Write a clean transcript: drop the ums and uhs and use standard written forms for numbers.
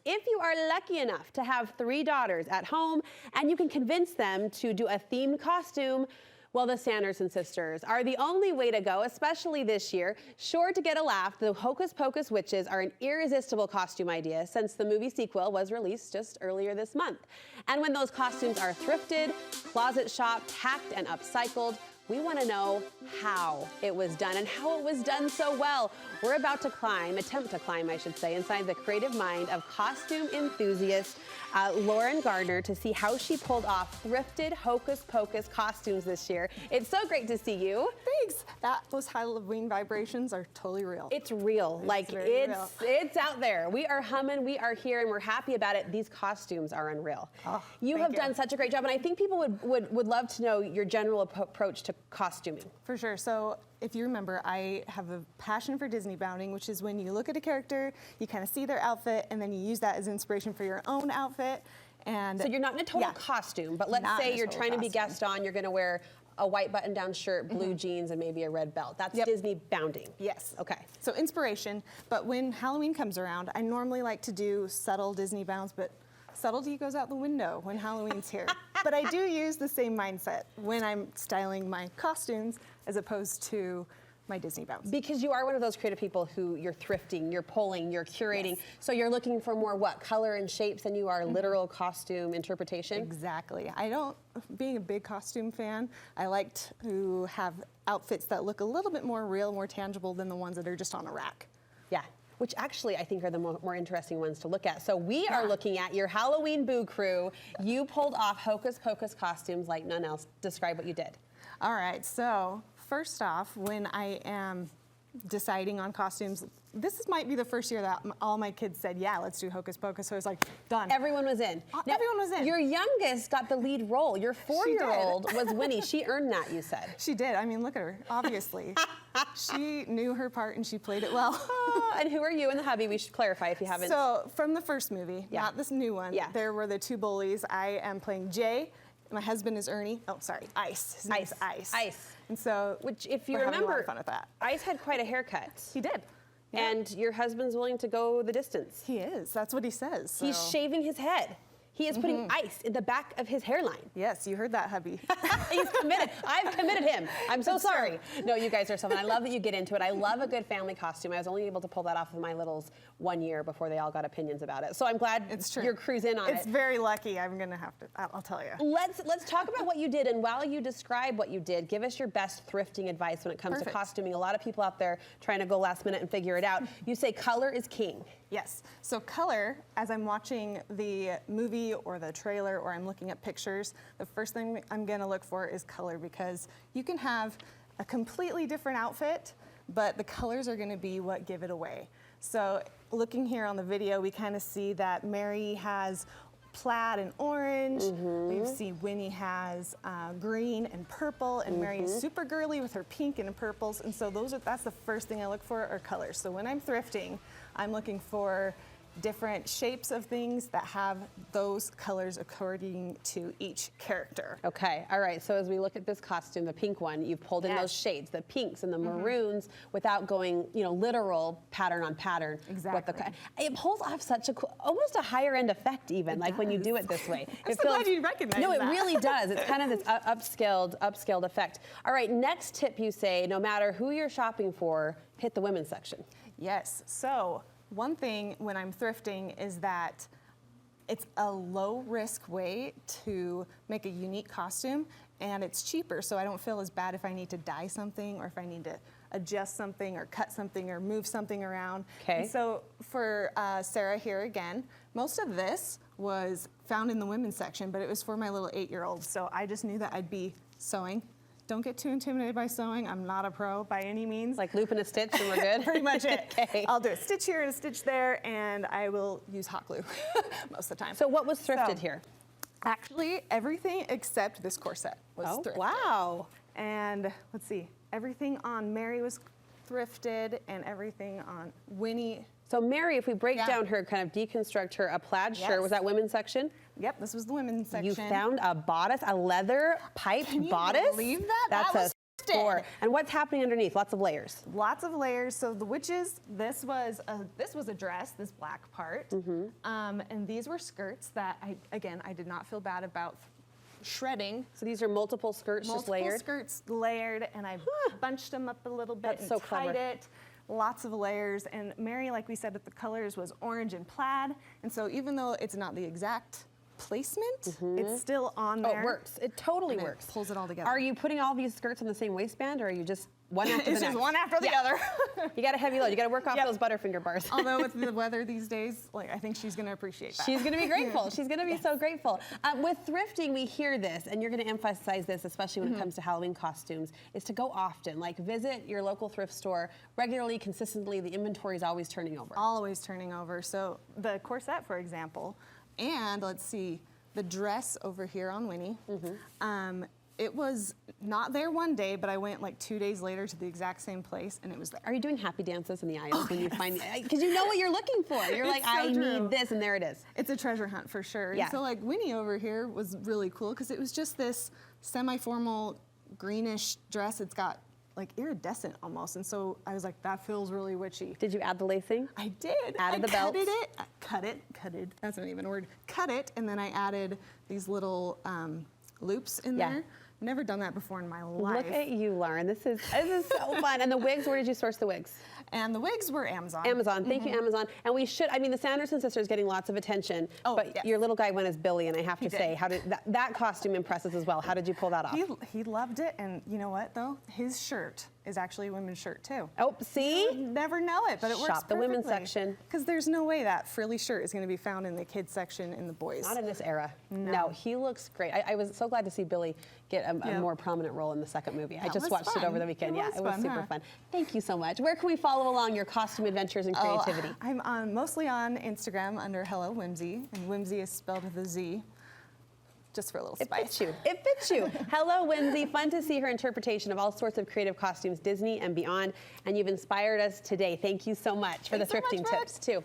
If you are lucky enough to have 3 daughters at home and you can convince them to do a themed costume, well, the Sanderson sisters are the only way to go, especially this year. Sure to get a laugh, the Hocus Pocus witches are an irresistible costume idea since the movie sequel was released just earlier this month. And when those costumes are thrifted, closet shopped, hacked, and upcycled, we want to know how it was done and how it was done so well. We're about to attempt to climb, I should say, inside the creative mind of costume enthusiast Lauren Gardner to see how she pulled off Thrifted Hocus Pocus Costumes this year. It's so great to see you. Thanks. Those Halloween vibrations are totally real. It's real. It's out there. We are humming, we are here, and we're happy about it. These costumes are unreal. Oh, you have done such a great job, and I think people would love to know your general approach to costuming. For sure. So if you remember, I have a passion for Disney bounding, which is when you look at a character, you kind of see their outfit, and then you use that as inspiration for your own outfit. And so you're not in a total costume, but let's say you're trying to be Gaston, you're going to wear a white button-down shirt, blue jeans, and maybe a red belt. That's Disney bounding. Yes. Okay. So inspiration, but when Halloween comes around, I normally like to do subtle Disney bounds, but subtlety goes out the window when Halloween's here. But I do use the same mindset when I'm styling my costumes as opposed to my Disney bounds. Because you are one of those creative people who you're thrifting, you're pulling, you're curating. Yes. So you're looking for more color and shapes than you are literal costume interpretation? Exactly. Being a big costume fan, I like to have outfits that look a little bit more real, more tangible than the ones that are just on a rack. Yeah. Which actually I think are the more interesting ones to look at. So we are looking at your Halloween Boo Crew. You pulled off Hocus Pocus costumes like none else. Describe what you did. All right, so first off, when I am deciding on costumes, this might be the first year that all my kids said, yeah, let's do Hocus Pocus. So I was like, done. Everyone was in. Everyone was in. Your youngest got the lead role. Your 4-year-old was Winnie. She earned that, you said. She did. I mean, look at her, obviously. She knew her part and she played it well. And who are you and the hubby? We should clarify if you haven't. So from the first movie, not this new one, there were the 2 bullies. I am playing Jay. My husband is Ernie. Oh, sorry, Ice. His name is Ice. Ice. And so, which, if you remember, having a lot of fun with that. Ice had quite a haircut. He did. Yeah. And your husband's willing to go the distance. He is. That's what he says. So. He's shaving his head. He is putting ice in the back of his hairline. Yes, you heard that, hubby. He's committed. I've committed him. I'm so sorry. No, you guys are so fun. I love that you get into it. I love a good family costume. I was only able to pull that off with my littles 1 year before they all got opinions about it. So I'm glad your crew's in on it. It's very lucky. I'm going to have to, I'll tell you. Let's talk about what you did. And while you describe what you did, give us your best thrifting advice when it comes to costuming. A lot of people out there trying to go last minute and figure it out. You say color is king. Yes. So color, as I'm watching the movie or the trailer or I'm looking at pictures, the first thing I'm going to look for is color, because you can have a completely different outfit, but the colors are going to be what give it away. So looking here on the video, we kind of see that Mary has plaid and orange. We see Winnie has green and purple, and Mary is super girly with her pink and purples. And so that's the first thing I look for are colors. So when I'm thrifting, I'm looking for different shapes of things that have those colors according to each character. Okay, all right, so as we look at this costume, the pink one, you've pulled in those shades, the pinks and the maroons, without going, literal pattern on pattern. Exactly. It pulls off such a cool, almost a higher end effect even, like when you do it this way. I'm so glad you recognize that. No, it really does. It's kind of this upscaled effect. All right, next tip you say, no matter who you're shopping for, hit the women's section. Yes, so one thing when I'm thrifting is that it's a low-risk way to make a unique costume, and it's cheaper, so I don't feel as bad if I need to dye something or if I need to adjust something or cut something or move something around. Okay. And so for Sarah here again, most of this was found in the women's section, but it was for my little 8-year-old, so I just knew that I'd be sewing. Don't get too intimidated by sewing. I'm not a pro by any means. Like loop and a stitch and we're good? Pretty much it. Okay. I'll do a stitch here and a stitch there, and I will use hot glue most of the time. So what was thrifted here? Actually, everything except this corset was thrifted. Wow. And let's see, everything on Mary was thrifted, and everything on Winnie. So Mary, if we break down her, kind of deconstruct her, a plaid shirt, was that women's section? Yep, this was the women's section. You found a bodice, a leather pipe bodice? Can you believe that? That's that was sure. And what's happening underneath? Lots of layers. Lots of layers. So the witches, this was a dress, this black part, and these were skirts that I did not feel bad about shredding. So these are multiple skirts just layered? Multiple skirts layered, and I bunched them up a little bit and so tied clever. it. Lots of layers, and Mary, like we said, with the colors was orange and plaid, and so even though it's not the exact placement, it's still on there. Oh, it works. It totally and it works. pulls it all together. Are you putting all these skirts on the same waistband, or are you just one after the next? It's just one after the other. You got a heavy load. You got to work off those Butterfinger bars. Although with the weather these days, like I think she's going to appreciate that. She's going to be grateful. She's going to be so grateful. With thrifting, we hear this, and you're going to emphasize this, especially when it comes to Halloween costumes, is to go often. Like visit your local thrift store regularly, consistently. The inventory is always turning over. Always turning over. So the corset, for example, and let's see, the dress over here on Winnie. It was not there one day, but I went like 2 days later to the exact same place, and it was there. Are you doing happy dances in the aisles when you find, because you know what you're looking for. You're like, I need this, and there it is. It's a treasure hunt for sure. Yeah. And so like Winnie over here was really cool because it was just this semi-formal greenish dress. It's got like iridescent almost, and so I was like, that feels really witchy. Did you add the lacing? I did. Added the belts? Cut it. That's not even a word. Cut it, and then I added these little loops in there. Never done that before in my life. Look at you, Lauren. This is so fun. And the wigs, where did you source the wigs? And the wigs were Amazon. Amazon. Thank you, Amazon. And we should, I mean, the Sanderson sisters getting lots of attention, but your little guy went as Billy, and I have to say, how did that costume impresses as well. How did you pull that off? He loved it, and you know what, though? His shirt is actually a women's shirt, too. Oh, see? You would never know it, but it works Shop the women's section. Because there's no way that frilly shirt is going to be found in the kids section in the boys. Not in this era. No, he looks great. I was so glad to see Billy get a more prominent role in the second movie. I just watched it over the weekend. It was super fun. Thank you so much. Where can we follow along your costume adventures and creativity? I'm mostly on Instagram under Hello Whimsy, and Whimsy is spelled with a Z. Just for a little spice. It fits you. It fits you. Hello, Whimsy. Fun to see her interpretation of all sorts of creative costumes, Disney and beyond. And you've inspired us today. Thank you so much for the thrifting tips, too.